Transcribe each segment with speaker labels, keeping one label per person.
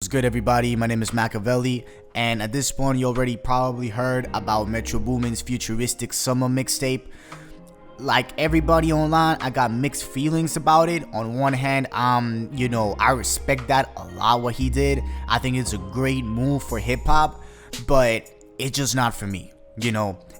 Speaker 1: What's good, everybody? My name is Machiavelli, and at this point you already probably heard about Metro Boomin's futuristic summer mixtape. Like everybody online, I got mixed feelings about it. On one hand, I respect that a lot, what he did. I think it's a great move for hip-hop, but it's just not for me,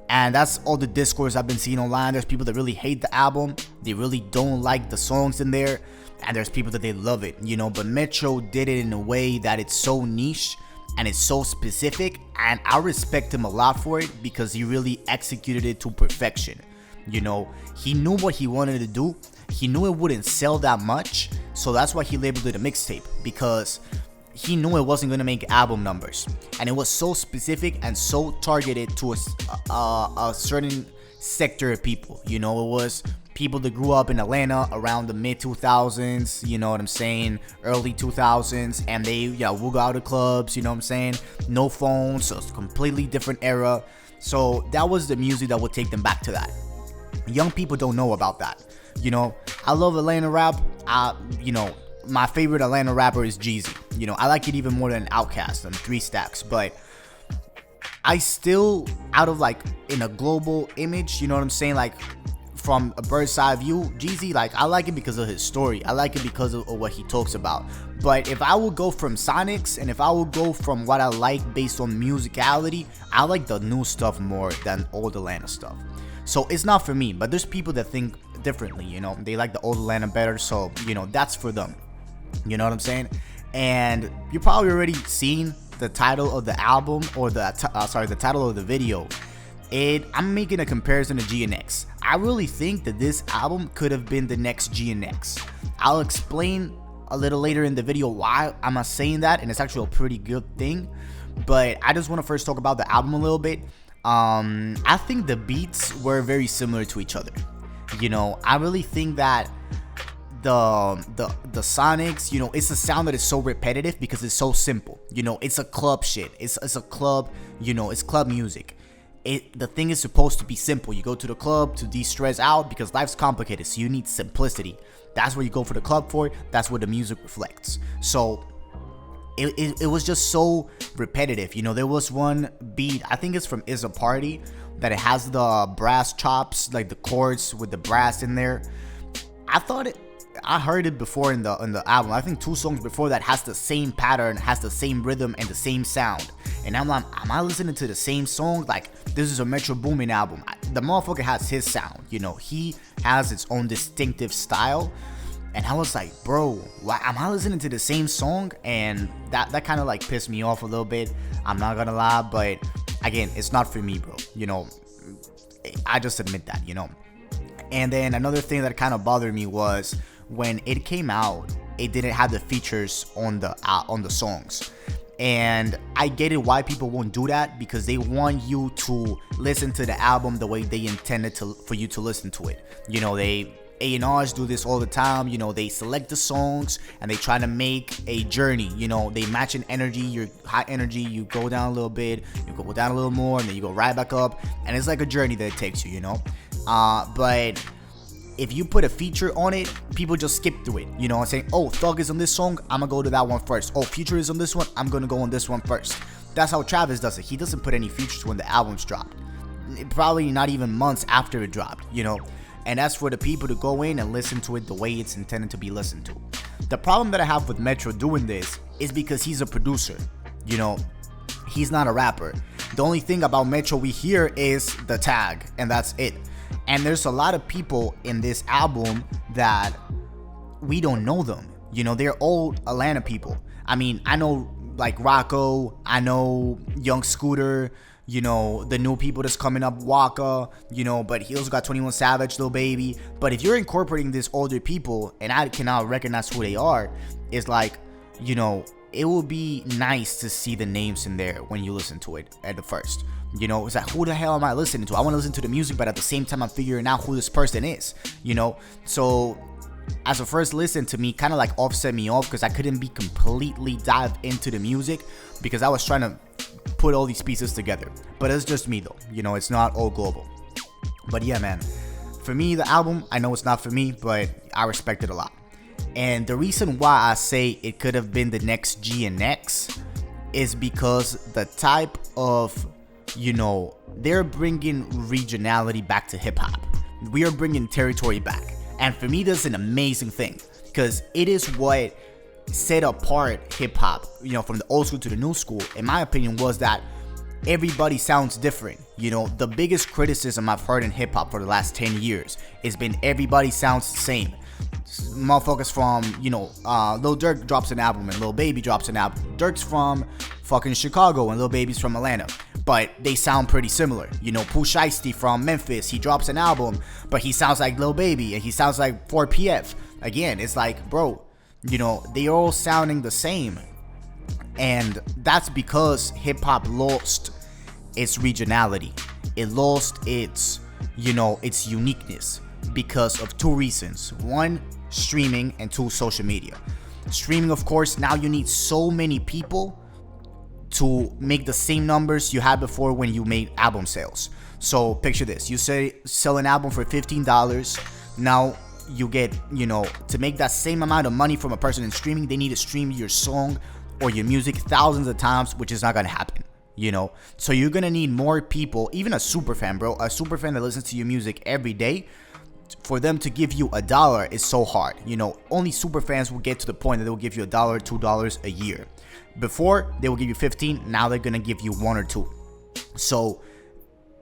Speaker 1: and that's all the discourse I've been seeing online. There's people that really hate the album, they really don't like the songs in there, and there's people that they love it, but Metro did it in a way that it's so niche and it's so specific, and I respect him a lot for it because he really executed it to perfection. He knew what he wanted to do. He knew it wouldn't sell that much, so that's why he labeled it a mixtape, because he knew it wasn't going to make album numbers, and it was so specific and so targeted to a certain sector of people. It was people that grew up in Atlanta around the mid 2000s, early 2000s, and they would go out to clubs, no phones, so it's a completely different era. So that was the music that would take them back to that. Young people don't know about that. I love Atlanta rap. My favorite Atlanta rapper is Jeezy. I like it even more than Outkast and 3 Stacks, but I still, out of in a global image, from a bird's eye view, Jeezy, I like it because of his story. I like it because of what he talks about. But if I would go from Sonics, and if I would go from what I like based on musicality, I like the new stuff more than old Atlanta stuff. So it's not for me, but there's people that think differently, they like the old Atlanta better, so, that's for them. You know what I'm saying? And you probably already seen the title of the album, or the title of the video. I'm making a comparison to GNX. I really think that this album could have been the next GNX. I'll explain a little later in the video why I'm not saying that, and it's actually a pretty good thing. But I just want to first talk about the album a little bit. I think the beats were very similar to each other. I really think that the Sonics, it's a sound that is so repetitive because it's so simple. It's a club shit. It's a club, it's club music. The thing is supposed to be simple. You go to the club to de-stress out because life's complicated, so you need simplicity. That's what you go for the club for. That's what the music reflects. So it was just so repetitive. There was one beat, I think it's from Is a Party, that it has the brass chops, like the chords with the brass in there. I heard it before in the album. I think 2 songs before that has the same pattern, has the same rhythm and the same sound. And I'm like, am I listening to the same song? This is a Metro Boomin album. The motherfucker has his sound. He has its own distinctive style. And I was like, bro, why am I listening to the same song? And that kind of pissed me off a little bit. I'm not gonna lie, but again, it's not for me, bro. I just admit that, And then another thing that kind of bothered me was when it came out, it didn't have the features on the songs. And I get it why people won't do that, because they want you to listen to the album the way they intended for you to listen to it. A&Rs do this all the time. They select the songs and they try to make a journey. They match an energy. You're high energy, you go down a little bit, you go down a little more, and then you go right back up, and it's like a journey that it takes you. But if you put a feature on it, people just skip through it, and say, oh, Thug is on this song, I'm gonna go to that one first. Oh, Future is on this one, I'm gonna go on this one first. That's how Travis does it. He doesn't put any features when the album's dropped. Probably not even months after it dropped, And that's for the people to go in and listen to it the way it's intended to be listened to. The problem that I have with Metro doing this is because he's a producer. He's not a rapper. The only thing about Metro we hear is the tag, and that's it. And there's a lot of people in this album that we don't know them. They're old Atlanta people. I mean, I know Rocco, I know Young Scooter, the new people that's coming up, Waka, but he also got 21 Savage, Lil Baby. But if you're incorporating these older people and I cannot recognize who they are, it's it will be nice to see the names in there when you listen to it at the first. It's like, who the hell am I listening to? I want to listen to the music, but at the same time I'm figuring out who this person is, So as a first listen, to me, kind of offset me off, because I couldn't be completely dived into the music because I was trying to put all these pieces together. But it's just me though, it's not all global. But yeah, man, for me, the album, I know it's not for me, but I respect it a lot. And the reason why I say it could have been the next GNX is because the type of, they're bringing regionality back to hip hop. We are bringing territory back. And for me, that's an amazing thing, because it is what set apart hip hop, from the old school to the new school, in my opinion, was that everybody sounds different. The biggest criticism I've heard in hip hop for the last 10 years has been everybody sounds the same. Motherfuckers from, Lil Durk drops an album and Lil Baby drops an album. Durk's from fucking Chicago and Lil Baby's from Atlanta, but they sound pretty similar. Pusha from Memphis, he drops an album, but he sounds like Lil Baby and he sounds like 4PF. Again, it's like, bro, they are all sounding the same. And that's because hip hop lost its regionality. It lost its, its uniqueness because of two reasons. One, streaming, and two, social media. Streaming, of course, now you need so many people to make the same numbers you had before when you made album sales. So picture this, you sell an album for $15. Now you get, to make that same amount of money from a person in streaming, they need to stream your song or your music thousands of times, which is not gonna happen. So you're gonna need more people, even a super fan, bro, a super fan that listens to your music every day. For them to give you $1 is so hard. Only super fans will get to the point that they will give you $1, $2 a year. Before, they will give you 15. Now they're gonna give you 1 or 2. So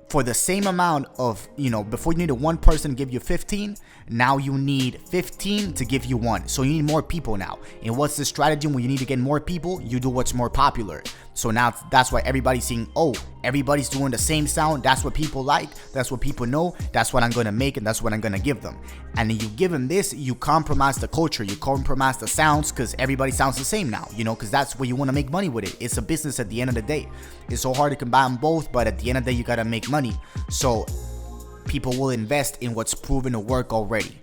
Speaker 1: for the same amount of, before you needed one person to give you 15, now you need 15 to give you 1. So you need more people now. And what's the strategy when you need to get more people? You do what's more popular. So now that's why everybody's seeing, everybody's doing the same sound. That's what people like. That's what people know. That's what I'm going to make, and that's what I'm going to give them. And then you give them this, you compromise the culture. You compromise the sounds, because everybody sounds the same now, because that's where you want to make money with it. It's a business at the end of the day. It's so hard to combine both, but at the end of the day, you got to make money. So people will invest in what's proven to work already.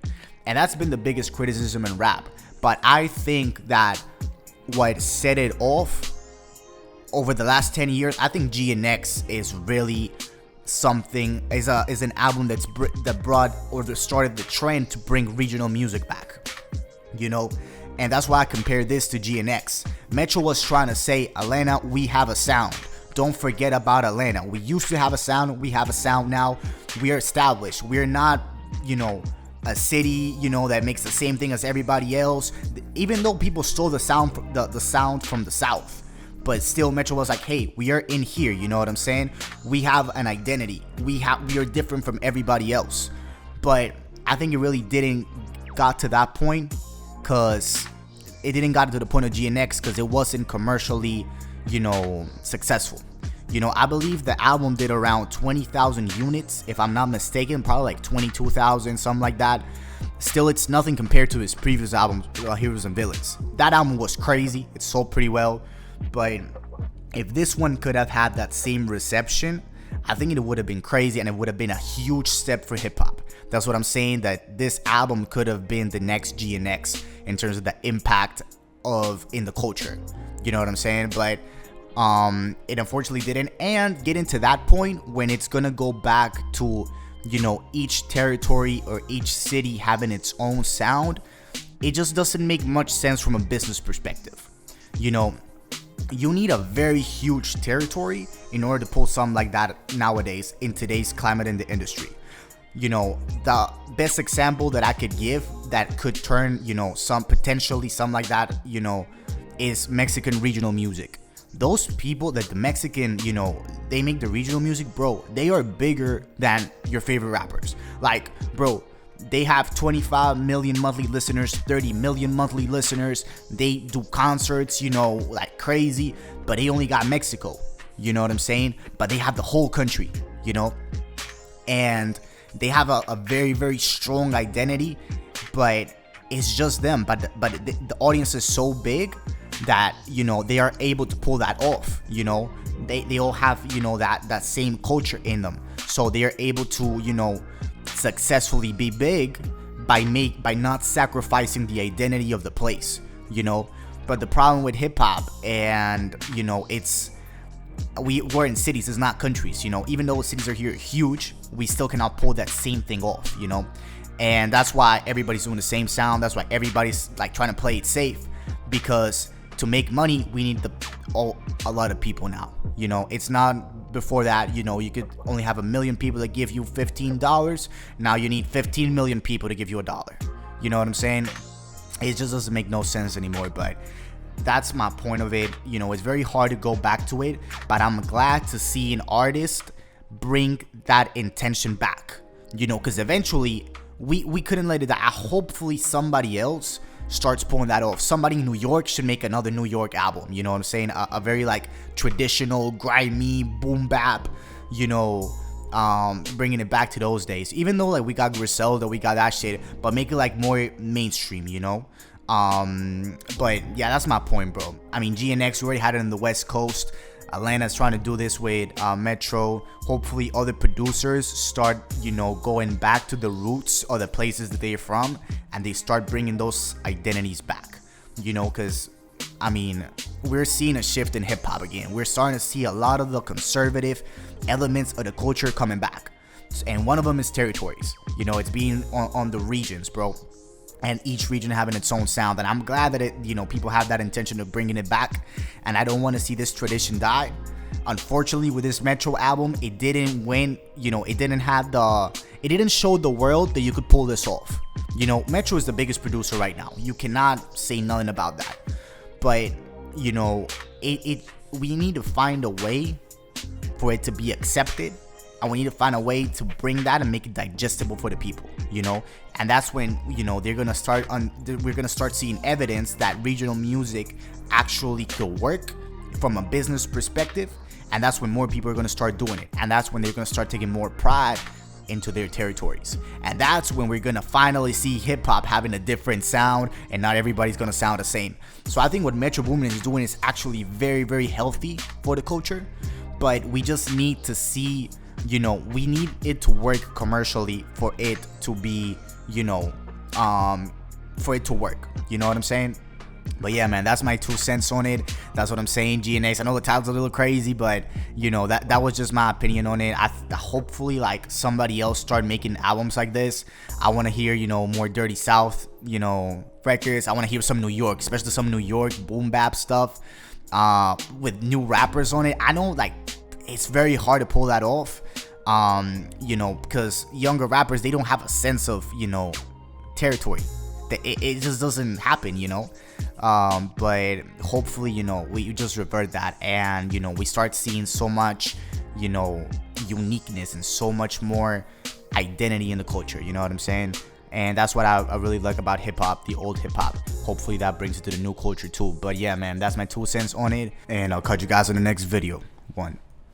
Speaker 1: And that's been the biggest criticism in rap. But I think that what set it off over the last 10 years, I think GNX is really something, is an album that brought or that started the trend to bring regional music back, and that's why I compare this to GNX. Metro was trying to say, Atlanta, we have a sound. Don't forget about Atlanta. We used to have a sound. We have a sound now. We are established. We're not, a city, that makes the same thing as everybody else. Even though people stole the sound, the sound from the South. But still, Metro was like, hey, we are in here, you know what I'm saying? We have an identity. We are different from everybody else. But I think it really didn't got to that point, because it didn't got to the point of GNX because it wasn't commercially, successful. I believe the album did around 20,000 units, if I'm not mistaken, probably like 22,000, something like that. Still, it's nothing compared to his previous album, Heroes and Villains. That album was crazy. It sold pretty well. But if this one could have had that same reception, I think it would have been crazy, and it would have been a huge step for hip hop. That's what I'm saying, that this album could have been the next GNX in terms of the impact in the culture. You know what I'm saying? But it unfortunately didn't. And getting to that point when it's gonna go back to, each territory or each city having its own sound, it just doesn't make much sense from a business perspective. You need a very huge territory in order to pull something like that nowadays in today's climate in the industry. The best example that I could give that could turn, something like that, is Mexican regional music. Those people that the Mexican, they make the regional music, bro, they are bigger than your favorite rappers. Like, bro, they have 25 million monthly listeners, 30 million monthly listeners. They do concerts, like crazy, but they only got Mexico. You know what I'm saying? But they have the whole country, and they have a very, very strong identity, but it's just them. But the audience is so big that, they are able to pull that off. They all have, that same culture in them. So they are able to, successfully be big by not sacrificing the identity of the place, But the problem with hip hop, and we're in cities, it's not countries, even though cities are here huge, we still cannot pull that same thing off, And that's why everybody's doing the same sound. That's why everybody's like trying to play it safe, because to make money we need a lot of people now. You know, it's not before that, you know, you could only have 1 million people that give you $15. Now you need 15 million people to give you $1. You know what I'm saying? It just doesn't make no sense anymore. But that's my point of it. You know, it's very hard to go back to it, but I'm glad to see an artist bring that intention back, you know, because eventually we couldn't let it die. Hopefully somebody else starts pulling that off. Somebody in New York should make another New York album, you know what I'm saying? A very like traditional, grimy, boom bap, you know, bringing it back to those days. Even though like we got Griselda, we got that shit, but make it like more mainstream, you know? But yeah, that's my point, bro. I mean, GNX, we already had it in the West Coast. Atlanta's trying to do this with Metro. Hopefully other producers start, you know, going back to the roots or the places that they're from, and they start bringing those identities back, you know, because I mean, we're seeing a shift in hip hop again. We're starting to see a lot of the conservative elements of the culture coming back, and one of them is territories. You know, it's being on the regions, bro, and each region having its own sound. And I'm glad that it, you know, people have that intention of bringing it back, and I don't want to see this tradition die. Unfortunately, with this Metro album, it didn't win. You know, it didn't show the world that you could pull this off. You know, Metro is the biggest producer right now. You cannot say nothing about that. But you know, we need to find a way for it to be accepted, and we need to find a way to bring that and make it digestible for the people, you know. And that's when, you know, we're gonna start seeing evidence that regional music actually could work from a business perspective. And that's when more people are gonna start doing it, and that's when they're gonna start taking more pride into their territories. And that's when we're gonna finally see hip-hop having a different sound, and not everybody's gonna sound the same. So I think what Metro Boomin is doing is actually very, very healthy for the culture. But we just need to see, you know, we need it to work commercially for it to be, you know, for it to work. You know what I'm saying? But yeah, man, that's my 2 cents on it. That's what I'm saying. GNX, I know the title's a little crazy, but you know, that was just my opinion on it. Hopefully like somebody else start making albums like this. I want to hear, you know, more Dirty South, you know, records. I want to hear some New York, especially some New York boom bap stuff with new rappers on it. I know like it's very hard to pull that off, you know, because younger rappers, they don't have a sense of, you know, territory. It just doesn't happen, you know. But hopefully, you know, we just revert that, and you know, we start seeing so much, you know, uniqueness and so much more identity in the culture. You know what I'm saying? And that's what I really like about hip-hop, the old hip-hop. Hopefully that brings it to the new culture too. But yeah, man, that's my 2 cents on it, and I'll catch you guys in the next video. 1.